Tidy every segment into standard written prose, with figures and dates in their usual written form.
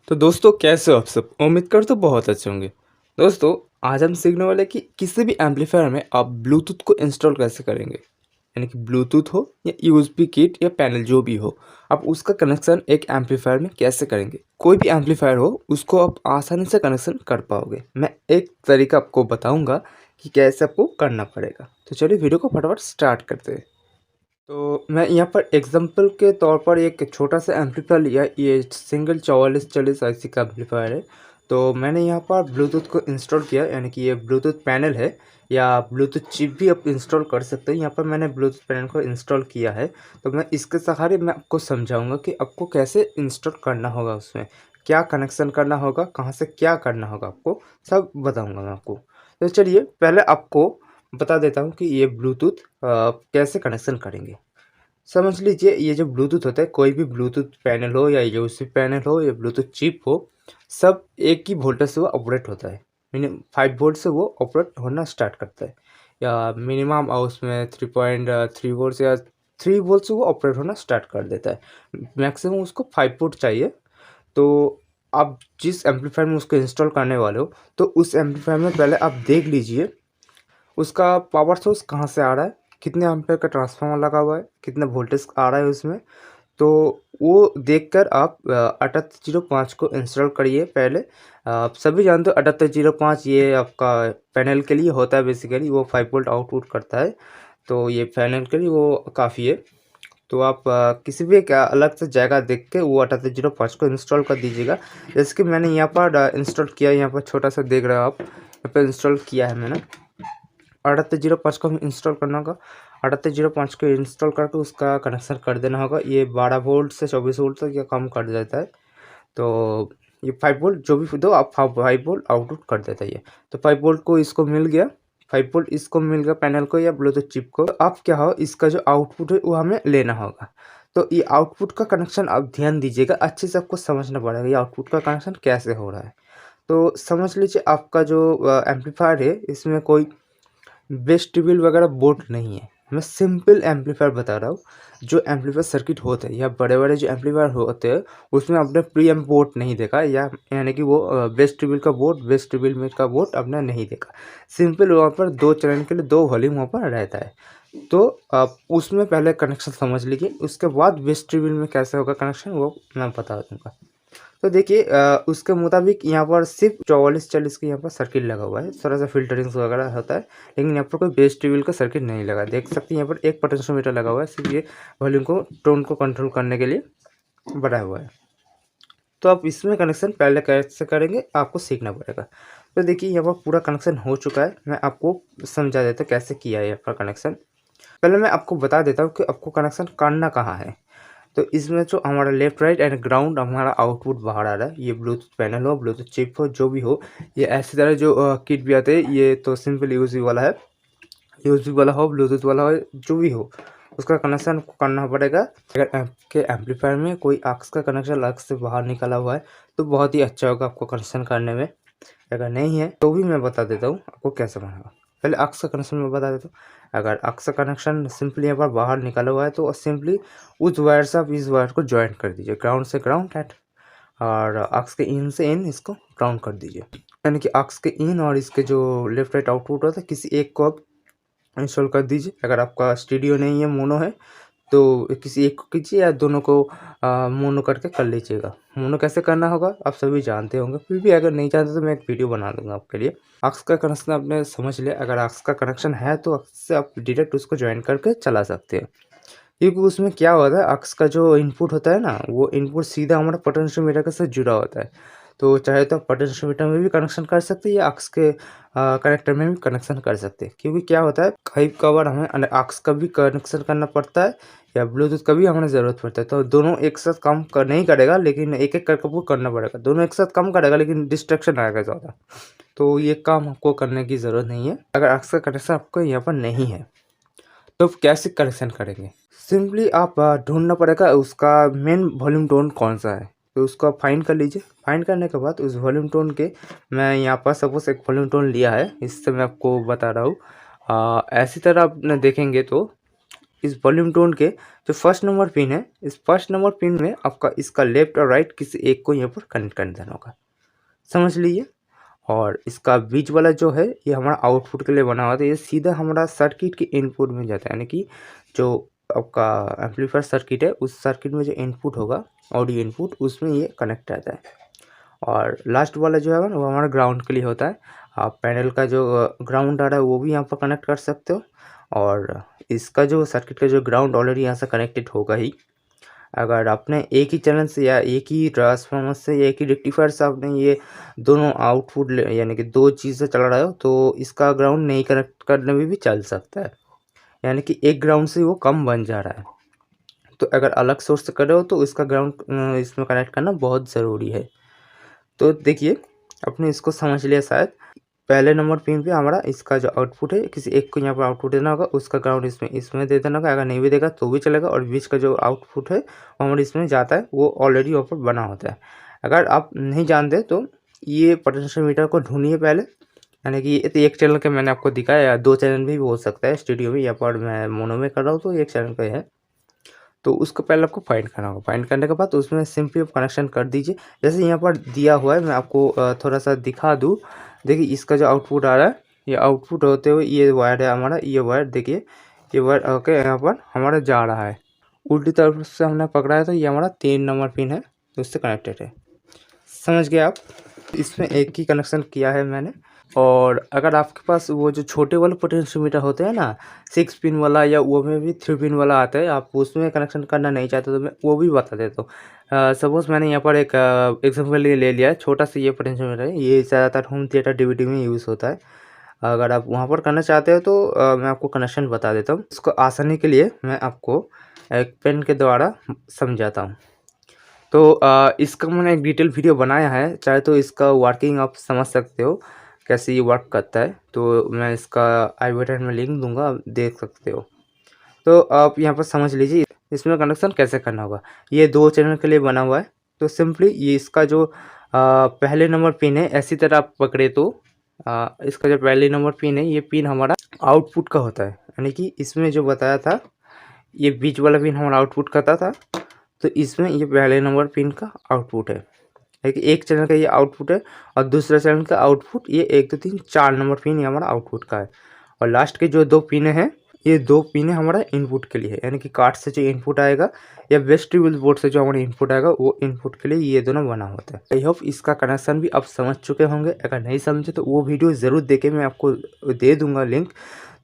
तो दोस्तों कैसे हो आप सब? उम्मीद करता हूँ बहुत अच्छे होंगे। दोस्तों आज हम सीखने वाले हैं कि किसी भी एम्पलीफायर में आप ब्लूटूथ को इंस्टॉल कैसे करेंगे। यानी कि ब्लूटूथ हो या यूएसबी किट या पैनल जो भी हो, आप उसका कनेक्शन एक एम्पलीफायर में कैसे करेंगे। कोई भी एम्पलीफायर हो उसको आप आसानी से कनेक्शन कर पाओगे। मैं एक तरीका आपको बताऊँगा कि कैसे आपको करना पड़ेगा। तो चलिए वीडियो को फटाफट स्टार्ट करते हैं। तो मैं यहाँ पर एग्जांपल के तौर पर एक छोटा-सा एम्पलीफायर लिया, ये सिंगल 4440 आईसी का एम्पलीफायर है। तो मैंने यहाँ पर ब्लूटूथ को इंस्टॉल किया, यानी कि ये ब्लूटूथ पैनल है या ब्लूटूथ चिप भी आप इंस्टॉल कर सकते हैं। यहाँ पर मैंने ब्लूटूथ पैनल को इंस्टॉल किया है। तो मैं इसके सहारे मैं आपको समझाऊँगा कि आपको कैसे इंस्टॉल करना होगा उसमें, क्या कनेक्शन करना होगा, कहाँ से क्या करना होगा आपको, सब बताऊँगा मैं आपको। तो चलिए पहले आपको बता देता हूँ कि ये ब्लूटूथ कैसे कनेक्शन करेंगे। समझ लीजिए ये जो ब्लूटूथ होता है, कोई भी ब्लूटूथ पैनल हो या यूएसबी पैनल हो या ब्लूटूथ चिप हो, सब एक ही वोल्टेज से वो ऑपरेट होता है। मिनिमम 5 वोल्ट से वो ऑपरेट होना स्टार्ट करता है, या मिनिमम उसमें 3.3 वोल्ट या 3 वोल्ट से वो ऑपरेट होना स्टार्ट कर देता है। मैक्सिमम उसको 5 वोल्ट चाहिए। तो आप जिस एम्पलीफायर में उसको इंस्टॉल करने वाले हो, तो उस एम्पलीफायर में पहले आप देख लीजिए उसका पावर सोर्स कहाँ से आ रहा है, कितने एम्पीयर का ट्रांसफार्मर लगा हुआ है, कितना वोल्टेज आ रहा है उसमें। तो वो देखकर आप 8805 को इंस्टॉल करिए पहले। आप सभी जानते हो 8805 ये आपका पैनल के लिए होता है, बेसिकली वो 5 वोल्ट आउटपुट करता है। तो ये पैनल के लिए वो काफ़ी है। तो आप किसी भी एक अलग से जगह देख के वो 8805 को इंस्टॉल कर दीजिएगा। जैसे कि मैंने यहाँ पर इंस्टॉल किया, यहाँ पर छोटा सा देख रहे हो आप, यहाँ पर इंस्टॉल किया है मैंने। 3805 को हमें इंस्टॉल करना होगा। 3805 को इंस्टॉल करके उसका कनेक्शन कर देना होगा। ये 12 वोल्ट से 24 वोल्ट तक ये कम कर देता है। तो ये 5 वोल्ट जो भी दो आप 5 वोल्ट आउटपुट कर देता है ये। तो 5 वोल्ट को इसको मिल गया, 5 वोल्ट इसको मिल गया पैनल को या ब्लूटूथ चिप को। तो अब क्या हो, इसका जो आउटपुट है वो हमें लेना होगा। तो ये आउटपुट का कनेक्शन आप ध्यान दीजिएगा, अच्छे से आपको समझना पड़ेगा ये आउटपुट का कनेक्शन कैसे हो रहा है। तो समझ लीजिए आपका जो एम्पलीफायर है इसमें कोई वेस्टिबल वगैरह बोर्ड नहीं है। मैं सिंपल एम्पलीफायर बता रहा हूँ। जो एम्पलीफायर सर्किट होते हैं या बड़े-बड़े जो एम्पलीफायर होते हैं, उसमें आपने प्री एम्प बोर्ड नहीं देखा, या यानी कि वो वेस्टिबल का बोर्ड, वेस्टिबल में का बोर्ड आपने नहीं देखा। सिंपल वहाँ पर 2 चैनल के लिए 2 वॉल्यूम वहाँ पर रहता है। तो आप उसमें पहले कनेक्शन समझ लीजिए, उसके बाद वेस्टिबल में कैसे होगा कनेक्शन वो मैं बता दूँगा। तो देखिए उसके मुताबिक यहाँ पर सिर्फ 4440 का यहाँ पर सर्किट लगा हुआ है, थोड़ा सा फिल्टरिंग्स वगैरह होता है, लेकिन यहाँ पर कोई बेस टेबल का सर्किट नहीं लगा। देख सकते हैं यहाँ पर एक पोटेंशियोमीटर लगा हुआ है, सिर्फ ये वॉल्यूम को, टोन को कंट्रोल करने के लिए बना हुआ है। तो आप इसमें कनेक्शन पहले कैसे करेंगे आपको सीखना पड़ेगा। तो देखिए यहाँ पर पूरा कनेक्शन हो चुका है, मैं आपको समझा देता हूँ कैसे किया है यहाँ पर कनेक्शन। पहले मैं आपको बता देता हूँ कि आपको कनेक्शन करना कहाँ है। तो इसमें जो हमारा लेफ्ट राइट एंड ग्राउंड हमारा आउटपुट बाहर आ रहा है, ये ब्लूटूथ पैनल हो, ब्लूटूथ चिप हो, जो भी हो, ये ऐसी तरह जो किट भी आते हैं, ये तो सिंपल यूएसबी वाला है। यूएसबी वाला हो, ब्लूटूथ वाला हो, जो भी हो, उसका कनेक्शन करना पड़ेगा। अगर आपके एम्पलीफायर में कोई AUX का कनेक्शन अलग से बाहर निकला हुआ है तो बहुत ही अच्छा होगा आपको कनेक्शन करने में। अगर नहीं है तो भी मैं बता देता हूँ आपको कैसे बनाना। पहले AUX का कनेक्शन मैं बता देता हूँ। अगर AUX का कनेक्शन सिंपली यहाँ पर बाहर निकला हुआ है तो सिंपली उस वायर से आप इस वायर को जॉइंट कर दीजिए, ग्राउंड से ग्राउंड एट, और AUX के इन से इन इसको ग्राउंड कर दीजिए। यानी कि AUX के इन और इसके जो लेफ्ट राइट आउटपुट होता है, किसी एक को आप इंस्टॉल कर दीजिए। अगर आपका स्टीरियो नहीं है, मोनो है, तो किसी एक को कीजिए या दोनों को मोनो करके कर लीजिएगा। मोनो कैसे करना होगा आप सभी जानते होंगे, फिर भी अगर नहीं जानते तो मैं एक वीडियो बना दूंगा आपके लिए। AUX का कनेक्शन आपने समझ लिया। अगर AUX का कनेक्शन है तो AUX से आप डायरेक्ट उसको ज्वाइन करके चला सकते हैं, क्योंकि उसमें क्या होता है, AUX का जो इनपुट होता है ना, वो इनपुट सीधा हमारा पोटेंशियोमीटर के साथ जुड़ा होता है। तो चाहे तो आप पोटेंशियोमीटर में भी कनेक्शन कर सकते हैं या AUX के कनेक्टर में भी कनेक्शन कर सकते हैं। क्योंकि क्या होता है, कई कवर हमें AUX का भी कनेक्शन करना पड़ता है या ब्लूटूथ का भी हमें ज़रूरत पड़ता है। तो दोनों एक साथ काम कर नहीं करेगा, लेकिन एक-एक करके वो करना पड़ेगा। दोनों एक साथ काम करेगा लेकिन डिस्ट्रैक्शन आएगा ज़्यादा। तो ये काम आपको करने की ज़रूरत नहीं है अगर AUX का कनेक्शन आपको यहाँ पर नहीं है। तो आप कैसे कनेक्शन करेंगे? सिंपली आप ढूँढना पड़ेगा उसका मेन वॉल्यूम टोन कौन-सा है। तो उसको आप फाइंड कर लीजिए। फाइंड करने के बाद उस वॉल्यूम टोन के, मैं यहाँ पर सपोज़ एक वॉल्यूम टोन लिया है, इससे मैं आपको बता रहा हूँ। ऐसी तरह आप न देखेंगे तो इस वॉल्यूम टोन के जो फर्स्ट नंबर पिन है, इस फर्स्ट नंबर पिन में आपका इसका लेफ्ट और राइट किसी एक को यहाँ पर कनेक्ट कर देना होगा, समझ लीजिए। और इसका बीच वाला जो है ये हमारा आउटपुट के लिए बना हुआ था, ये सीधा हमारा सर्किट के इनपुट में जाता है, यानी कि जो आपका एम्पलीफायर सर्किट है उस सर्किट में जो इनपुट होगा ऑडियो इनपुट, उसमें ये कनेक्ट रहता है। और लास्ट वाला जो है वो हमारा ग्राउंड के लिए होता है। आप पैनल का जो ग्राउंड आ रहा है वो भी यहाँ पर कनेक्ट कर सकते हो, और इसका जो सर्किट का जो ग्राउंड ऑलरेडी यहाँ से कनेक्टेड होगा ही। अगर आपने एक ही चैनल से या एक ही ट्रांसफार्मर से या एक ही रेक्टिफायर से आपने ये दोनों आउटपुट यानी कि दो चीज़ें चला रहे हो, तो इसका ग्राउंड नहीं कनेक्ट करने में भी चल सकता है, यानी कि एक ग्राउंड से वो कम बन जा रहा है। तो अगर अलग सोर्स से कर रहे हो तो इसका ग्राउंड इसमें कनेक्ट करना बहुत ज़रूरी है। तो देखिए, आपने इसको समझ लिया शायद। पहले नंबर पिन पे हमारा इसका जो आउटपुट है किसी एक को यहाँ पर आउटपुट देना होगा, उसका ग्राउंड इसमें दे देना होगा, अगर नहीं भी देगा तो भी चलेगा। और बीच का जो आउटपुट है वो हमारे इसमें जाता है, वो ऑलरेडी वहाँ पर बना होता है। अगर आप नहीं जानते तो ये पोटेंशियोमीटर को ढूंढिए पहले, यानी कि ये तो एक चैनल का मैंने आपको दिखाया, या दो चैनल भी हो सकता है स्टूडियो में, या पर मैं मोनो में कर रहा हूँ तो एक चैनल का है। तो उसको पहले आपको फाइंड करना होगा। फाइंड करने के बाद उसमें सिंपली कनेक्शन कर दीजिए, जैसे यहाँ पर दिया हुआ है। मैं आपको थोड़ा सा दिखा दूँ। देखिए, इसका जो आउटपुट आ रहा है, ये आउटपुट होते हुए ये वायर है हमारा, ये वायर देखिए, ये वायर ओके यहाँ पर हमारा जा रहा है। उल्टी तरफ से हमने पकड़ा है तो ये हमारा 3 नंबर पिन है, तो उससे कनेक्टेड है। समझ गए आप? इसमें एक ही कनेक्शन किया है मैंने। और अगर आपके पास वो जो छोटे वाले पोटेंशियोमीटर होते हैं ना, 6 पिन वाला, या वो में भी 3 पिन वाला आता है, आप उसमें कनेक्शन करना नहीं चाहते तो मैं वो भी बता देता हूँ। सपोज़ मैंने यहाँ पर एक एग्जाम्पल ले लिया है, छोटा सा ये पोटेंशियोमीटर है, ये ज़्यादातर होम थिएटर डीवीडी में यूज़ होता है। अगर आप वहाँ पर करना चाहते हो तो मैं आपको कनेक्शन बता देता हूँ। इसको आसानी के लिए मैं आपको एक पेन के द्वारा समझाता हूँ। तो इसका मैंने एक डिटेल वीडियो बनाया है, चाहे तो इसका वर्किंग आप समझ सकते हो कैसे ये वर्क करता है। तो मैं इसका आई बटन में लिंक दूंगा, आप देख सकते हो। तो आप यहाँ पर समझ लीजिए इसमें कनेक्शन कैसे करना होगा। ये 2 चैनल के लिए बना हुआ है। तो सिंपली ये इसका जो पहले नंबर पिन है, ऐसी तरह आप पकड़े तो इसका जो पहले नंबर पिन है, ये पिन हमारा आउटपुट का होता है, यानी कि इसमें जो बताया था ये बीच वाला पिन हमारा आउटपुट करता था। तो इसमें ये पहले नंबर पिन का आउटपुट है, एक चैनल का ये आउटपुट है, और दूसरा चैनल का आउटपुट ये 1 2 3 4 नंबर पिन ये हमारा आउटपुट का है। और लास्ट के जो 2 पिन हैं, ये 2 पिन हमारा इनपुट के लिए है, यानी कि कार्ड से जो इनपुट आएगा या वेस्टिबल बोर्ड से जो हमारा इनपुट आएगा, वो इनपुट के लिए ये दोनों बना होता है। आई होप इसका कनेक्शन भी आप समझ चुके होंगे। अगर नहीं समझे तो वो वीडियो ज़रूर देखें, मैं आपको दे दूँगा लिंक।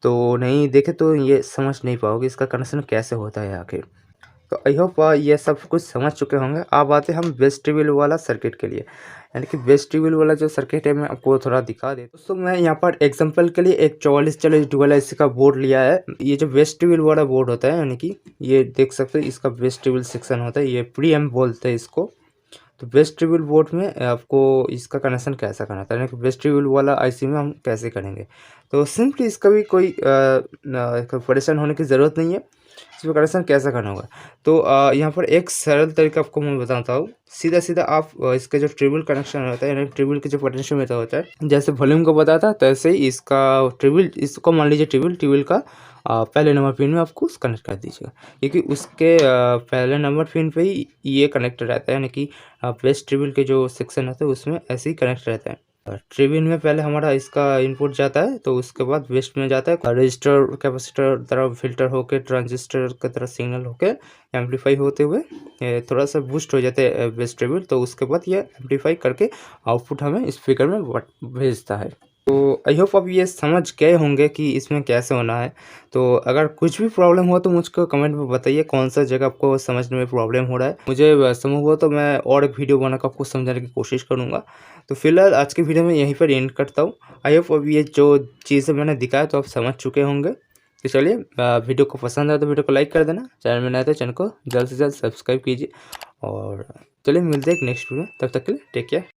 तो नहीं देखे तो ये समझ नहीं पाओगे इसका कनेक्शन कैसे होता है आखिर। तो आई होप ये सब कुछ समझ चुके होंगे। अब आते हैं हम वेस्टिबल वाला सर्किट के लिए, यानी कि वेस्टिबल वाला जो सर्किट है मैं आपको थोड़ा दिखा देता हूँ। दोस्तों, मैं यहाँ पर एग्जांपल के लिए एक 4440 डुअल एसी का बोर्ड लिया है। ये जो वेस्टिबल वाला बोर्ड होता है, यानी कि ये देख सकते हैं, इसका वेस्टिबल सेक्शन होता है, ये प्री एम्प बोलते हैं इसको। तो वेस्टिबल बोर्ड में आपको इसका कनेक्शन कैसा करना था, यानी कि वेस्टिबल वाला आईसी में हम कैसे करेंगे। तो सिंपली इसका भी कोई परेशान होने की ज़रूरत नहीं है। इसमें कनेक्शन कैसा करना होगा, तो यहाँ पर एक सरल तरीका आपको मैं बताता हूँ। सीधा सीधा आप इसका जो ट्रिबल कनेक्शन होता है, यानी ट्रिबल के जो पोटेंशियोमीटर होता है, जैसे वॉल्यूम को बताता है, तैसे ही इसका ट्रिबल, इसको मान लीजिए ट्रिबल का पहले नंबर पिन में आपको कनेक्ट कर दीजिएगा, क्योंकि उसके पहले नंबर पिन पे ही ये कनेक्ट रहता है, यानी कि वेस्ट ट्रिबल के जो सेक्शन होता है उसमें ऐसे ही कनेक्ट रहता है। ट्रिबिन में पहले हमारा इसका इनपुट जाता है, तो उसके बाद वेस्ट में जाता है, रजिस्टर कैपेसिटर तरह फिल्टर होके ट्रांजिस्टर की तरह सिग्नल होके एम्पलीफाई होते हुए थोड़ा सा बूस्ट हो जाते हैं वेस्ट ट्रिबिन। तो उसके बाद ये एम्पलीफाई करके आउटपुट हमें स्पीकर में भेजता है। तो आई होप आप ये समझ गए होंगे कि इसमें कैसे होना है। तो अगर कुछ भी प्रॉब्लम हो तो मुझको कमेंट में बताइए, कौन सा जगह आपको समझने में प्रॉब्लम हो रहा है। मुझे समझ हुआ तो मैं और एक वीडियो बनाकर आपको समझाने की कोशिश करूँगा। तो फिलहाल आज की वीडियो में यहीं पर एंड करता हूँ। आई होप अब ये जो चीज़ें मैंने दिखाया तो आप समझ चुके होंगे। तो चलिए, वीडियो को पसंद आया तो वीडियो को लाइक कर देना, चैनल में नया तो चैनल को जल्द से जल्द सब्सक्राइब कीजिए। और चलिए मिलते हैं एक नेक्स्ट वीडियो में, तब तक के लिए टेक केयर।